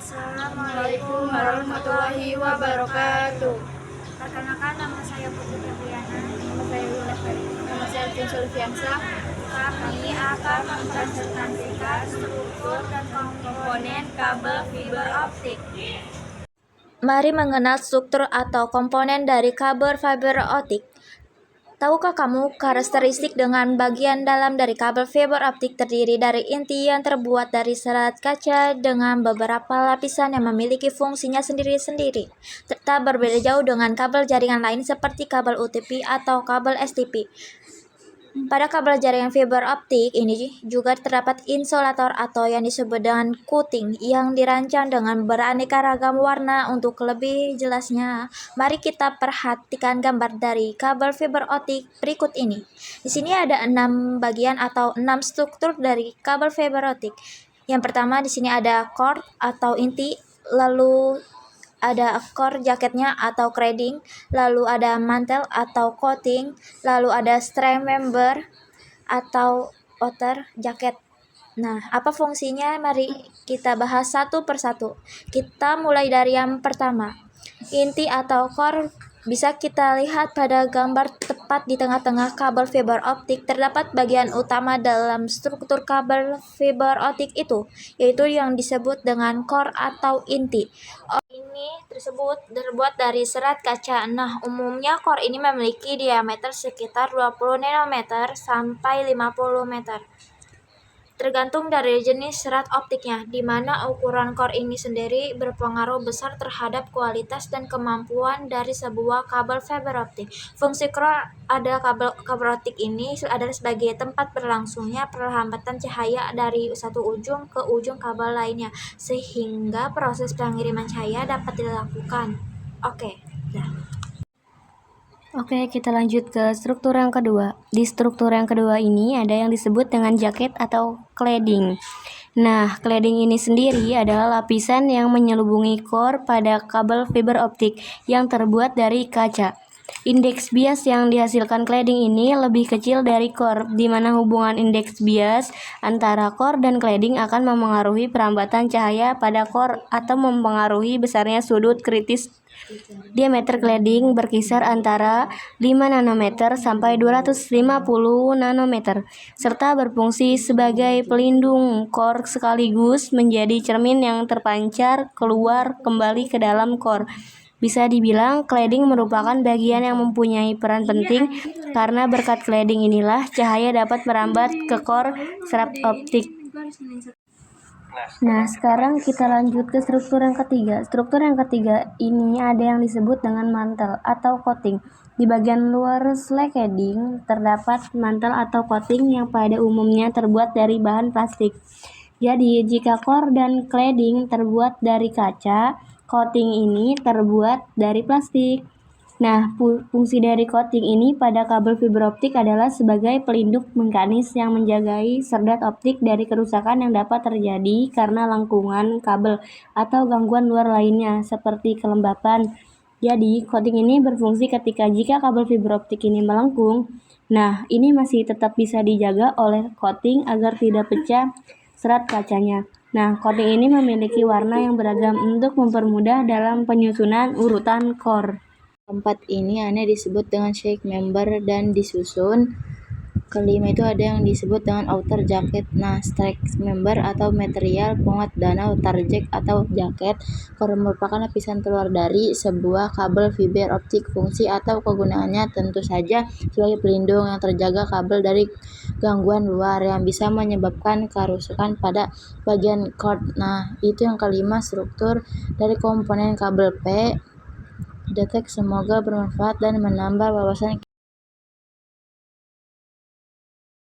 Assalamualaikum warahmatullahi wabarakatuh. Perkenalkan, nama saya Putri Febriana. Nama saya Luna Ferry. Nama saya Alvin Sulfiansa. Kami akan mempresentasikan struktur dan komponen kabel fiber optik. Mari mengenal struktur atau komponen dari kabel fiber optik. Tahukah kamu karakteristik dengan bagian dalam dari kabel fiber optik terdiri dari inti yang terbuat dari serat kaca dengan beberapa lapisan yang memiliki fungsinya sendiri-sendiri, serta berbeda jauh dengan kabel jaringan lain seperti kabel UTP atau kabel STP. Pada kabel jaringan fiber optik ini juga terdapat insulator atau yang disebut dengan coating yang dirancang dengan beraneka ragam warna. Untuk lebih jelasnya, mari kita perhatikan gambar dari kabel fiber optik berikut ini. Di sini ada 6 bagian atau 6 struktur dari kabel fiber optik. Yang pertama di sini ada core atau inti, lalu ada core jaketnya atau cladding, lalu ada mantel atau coating, lalu ada strand member atau outer jaket. Nah, apa fungsinya? Mari kita bahas satu persatu. Kita mulai dari yang pertama. Inti atau core bisa kita lihat pada gambar tepat di tengah-tengah kabel fiber optik. Terdapat bagian utama dalam struktur kabel fiber optik itu, yaitu yang disebut dengan core atau inti. Ini tersebut terbuat dari serat kaca. Nah, umumnya core ini memiliki diameter sekitar 20 nanometer sampai 50 meter. Tergantung dari jenis serat optiknya, di mana ukuran core ini sendiri berpengaruh besar terhadap kualitas dan kemampuan dari sebuah kabel fiber optik. Fungsi core ada kabel optik ini adalah sebagai tempat berlangsungnya perlambatan cahaya dari satu ujung ke ujung kabel lainnya, sehingga proses pengiriman cahaya dapat dilakukan. Oke, kita lanjut ke struktur yang kedua. Di struktur yang kedua ini ada yang disebut dengan jaket atau cladding. Nah, cladding ini sendiri adalah lapisan yang menyelubungi core pada kabel fiber optik yang terbuat dari kaca. Indeks bias yang dihasilkan cladding ini lebih kecil dari core, di mana hubungan indeks bias antara core dan cladding akan memengaruhi perambatan cahaya pada core atau mempengaruhi besarnya sudut kritis. Diameter cladding berkisar antara 5 nanometer sampai 250 nanometer, serta berfungsi sebagai pelindung core sekaligus menjadi cermin yang terpancar keluar kembali ke dalam core. Bisa dibilang cladding merupakan bagian yang mempunyai peran penting karena berkat cladding inilah cahaya dapat merambat ke core serat optik. Nah, sekarang kita lanjut ke struktur yang ketiga. Struktur yang ketiga ini ada yang disebut dengan mantel atau coating. Di bagian luar selai cladding terdapat mantel atau coating yang pada umumnya terbuat dari bahan plastik. Jadi, jika core dan cladding terbuat dari kaca, coating ini terbuat dari plastik. Nah, fungsi dari coating ini pada kabel fiber optik adalah sebagai pelindung mekanis yang menjagai serat optik dari kerusakan yang dapat terjadi karena lengkungan kabel atau gangguan luar lainnya seperti kelembapan. Jadi, coating ini berfungsi jika kabel fiber optik ini melengkung. Nah, ini masih tetap bisa dijaga oleh coating agar tidak pecah serat kacanya. Nah, coating ini memiliki warna yang beragam untuk mempermudah dalam penyusunan urutan core. Keempat ini ada disebut dengan shake member dan disusun. Kelima itu ada yang disebut dengan outer jacket. Nah, strike member atau material penguat danau target atau jaket core merupakan lapisan keluar dari sebuah kabel fiber optik. Fungsi atau kegunaannya tentu saja sebagai pelindung yang terjaga kabel dari gangguan luar yang bisa menyebabkan kerusakan pada bagian core. Nah, itu yang kelima struktur dari komponen kabel P. Detek, semoga bermanfaat dan menambah wawasan